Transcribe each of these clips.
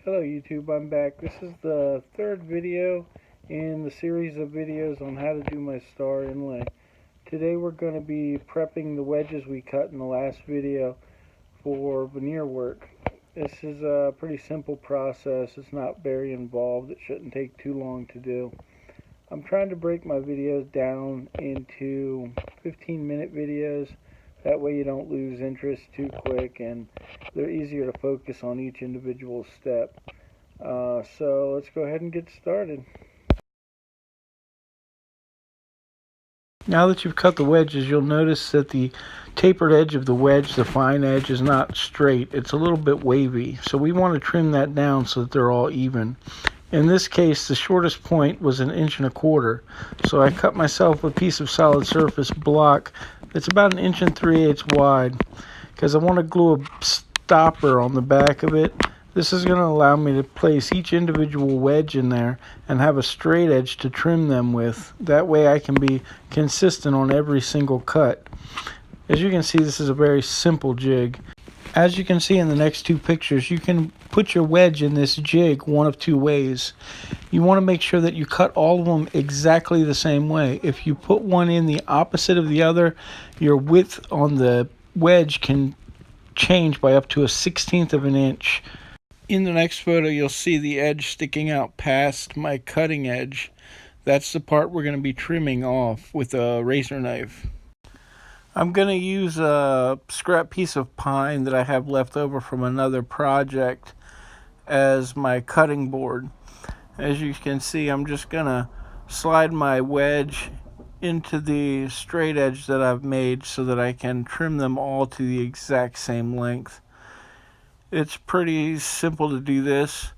Hello YouTube, I'm back. This is the third video in the series of videos on how to do my star inlay. Today we're going to be prepping the wedges we cut in the last video for veneer work. This is a pretty simple process. It's not very involved. It shouldn't take too long to do. I'm trying to break my videos down into 15-minute videos. That way you don't lose interest too quick and they're easier to focus on each individual step. So let's go ahead and get started. Now that you've cut the wedges, you'll notice that the tapered edge of the wedge, the fine edge, is not straight. It's a little bit wavy. So we want to trim that down so that they're all even. In this case, the shortest point was 1.25 inches. So I cut myself a piece of solid surface block that's about 1 3/8 inches wide because I want to glue a stopper on the back of it. This is going to allow me to place each individual wedge in there and have a straight edge to trim them with. That way I can be consistent on every single cut. As you can see, this is a very simple jig. As you can see in the next two pictures, you can put your wedge in this jig one of two ways. You want to make sure that you cut all of them exactly the same way. If you put one in the opposite of the other, your width on the wedge can change by up to 1/16 of an inch. In the next photo, you'll see the edge sticking out past my cutting edge. That's the part we're going to be trimming off with a razor knife. I'm going to use a scrap piece of pine that I have left over from another project as my cutting board. As you can see, I'm just going to slide my wedge into the straight edge that I've made so that I can trim them all to the exact same length. It's pretty simple to do this.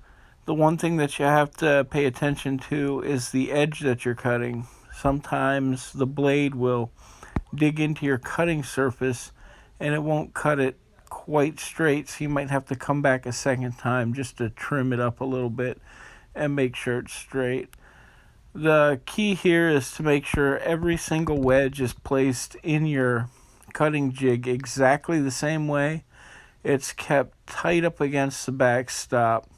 The one thing that you have to pay attention to is the edge that you're cutting. Sometimes the blade will dig into your cutting surface and it won't cut it quite straight, so you might have to come back a second time just to trim it up a little bit and make sure it's straight. The key here is to make sure every single wedge is placed in your cutting jig exactly the same way. It's kept tight up against the backstop,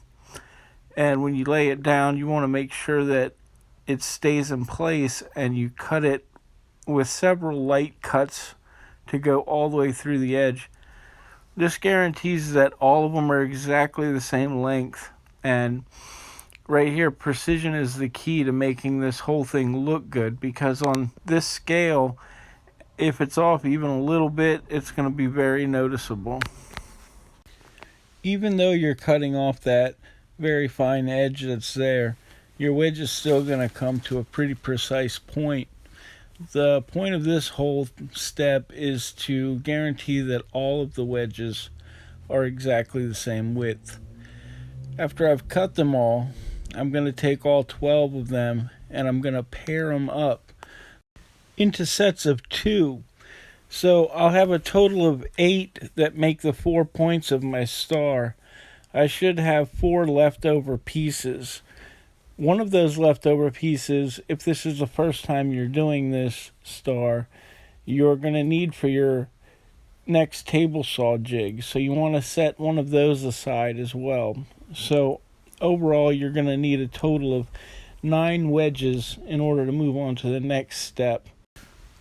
and when you lay it down, you want to make sure that it stays in place, and you cut it with several light cuts to go all the way through the edge. This guarantees that all of them are exactly the same length, and right here, precision is the key to making this whole thing look good, because on this scale, if it's off even a little bit, it's going to be very noticeable. Even though you're cutting off that very fine edge that's there, your wedge is still going to come to a pretty precise point. The point of this whole step is to guarantee that all of the wedges are exactly the same width. After I've cut them all, I'm going to take all 12 of them and I'm going to pair them up into sets of 2. So I'll have a total of 8 that make the 4 points of my star. I should have 4 leftover pieces. One of those leftover pieces, if this is the first time you're doing this star, you're going to need for your next table saw jig. So you want to set one of those aside as well. So overall, you're going to need a total of 9 wedges in order to move on to the next step.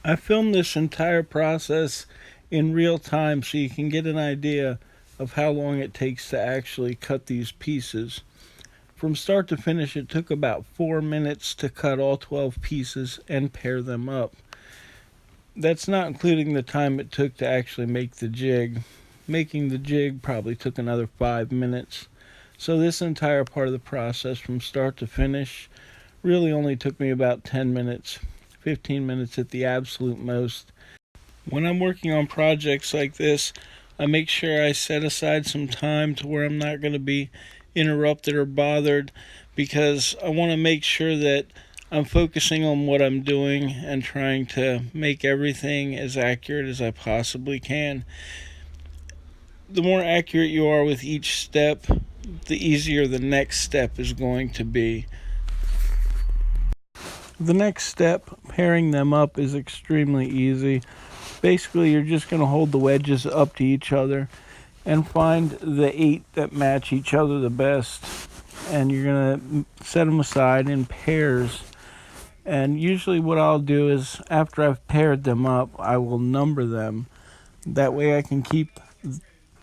I filmed this entire process in real time so you can get an idea of how long it takes to actually cut these pieces. From start to finish, it took about 4 minutes to cut all 12 pieces and pair them up. That's not including the time it took to actually make the jig. Making the jig probably took another 5 minutes. So this entire part of the process from start to finish really only took me about 10 minutes. 15 minutes at the absolute most. When I'm working on projects like this, I make sure I set aside some time to where I'm not going to be interrupted or bothered, because I want to make sure that I'm focusing on what I'm doing and trying to make everything as accurate as I possibly can. The more accurate you are with each step, the easier the next step is going to be. The next step, pairing them up, is extremely easy. Basically, you're just going to hold the wedges up to each other and find the 8 that match each other the best. And you're going to set them aside in pairs. And usually what I'll do is, after I've paired them up, I will number them. That way I can keep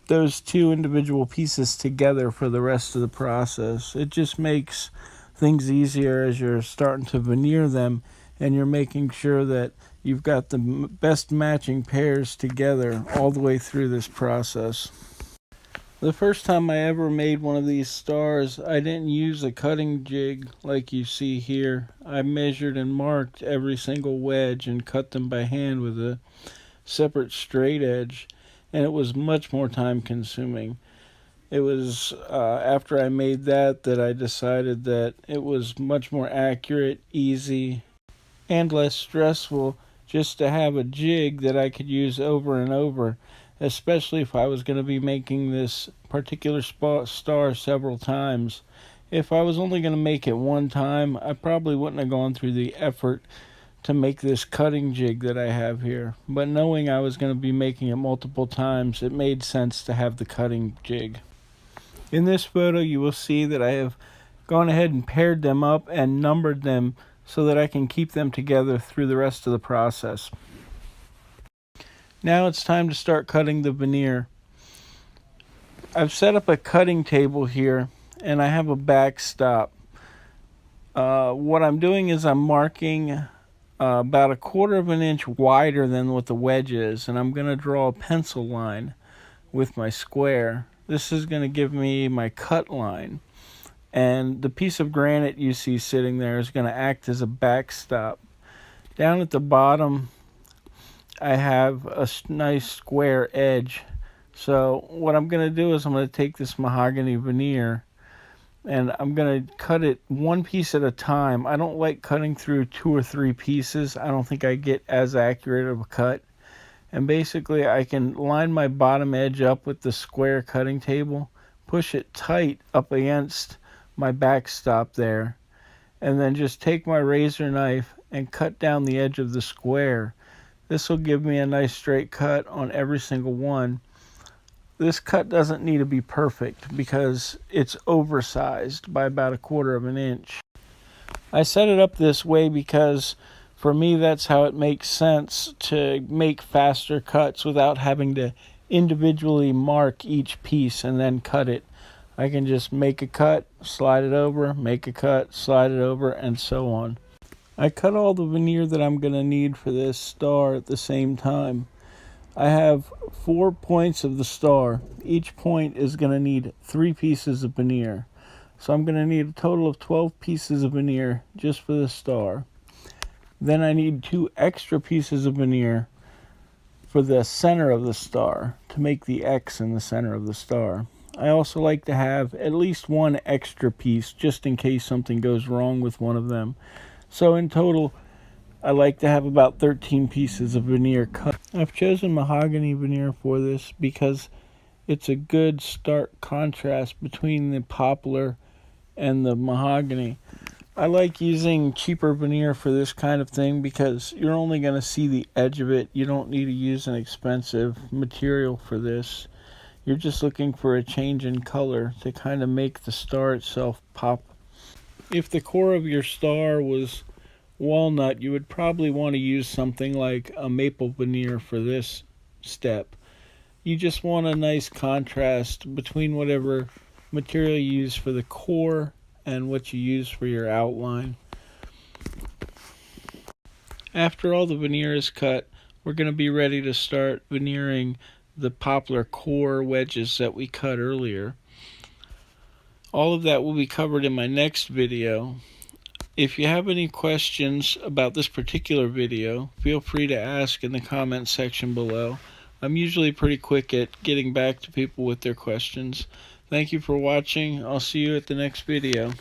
those 2 individual pieces together for the rest of the process. It just makes things easier as you're starting to veneer them, and you're making sure that you've got the best matching pairs together all the way through this process. The first time I ever made one of these stars, I didn't use a cutting jig like you see here. I measured and marked every single wedge and cut them by hand with a separate straight edge, and it was much more time consuming. It was after I made that I decided that it was much more accurate, easy, and less stressful just to have a jig that I could use over and over, especially if I was going to be making this particular star several times. If I was only going to make it one time, I probably wouldn't have gone through the effort to make this cutting jig that I have here. But knowing I was going to be making it multiple times, it made sense to have the cutting jig. In this photo, you will see that I have gone ahead and paired them up and numbered them so that I can keep them together through the rest of the process. Now it's time to start cutting the veneer. I've set up a cutting table here, and I have a backstop. What I'm doing is I'm marking about 1/4 of an inch wider than what the wedge is, and I'm going to draw a pencil line with my square. This is going to give me my cut line, and the piece of granite you see sitting there is going to act as a backstop. Down at the bottom, I have a nice square edge. So what I'm going to do is I'm going to take this mahogany veneer and I'm going to cut it one piece at a time. I don't like cutting through 2 or 3 pieces. I don't think I get as accurate of a cut. And basically I can line my bottom edge up with the square cutting table, push it tight up against my backstop there, and then just take my razor knife and cut down the edge of the square. This will give me a nice straight cut on every single one. This cut doesn't need to be perfect because it's oversized by about 1/4 of an inch. I set it up this way because for me that's how it makes sense to make faster cuts without having to individually mark each piece and then cut it. I can just make a cut, slide it over, make a cut, slide it over, and so on. I cut all the veneer that I'm going to need for this star at the same time. I have 4 points of the star. Each point is going to need 3 pieces of veneer. So I'm going to need a total of 12 pieces of veneer just for the star. Then I need 2 extra pieces of veneer for the center of the star to make the X in the center of the star. I also like to have at least 1 extra piece just in case something goes wrong with one of them. So in total, I like to have about 13 pieces of veneer cut. I've chosen mahogany veneer for this because it's a good stark contrast between the poplar and the mahogany. I like using cheaper veneer for this kind of thing because you're only going to see the edge of it. You don't need to use an expensive material for this. You're just looking for a change in color to kind of make the star itself pop. If the core of your star was walnut, you would probably want to use something like a maple veneer for this step. You just want a nice contrast between whatever material you use for the core and what you use for your outline. After all the veneer is cut, we're going to be ready to start veneering the poplar core wedges that we cut earlier. All of that will be covered in my next video. If you have any questions about this particular video, feel free to ask in the comments section below. I'm usually pretty quick at getting back to people with their questions. Thank you for watching. I'll see you at the next video.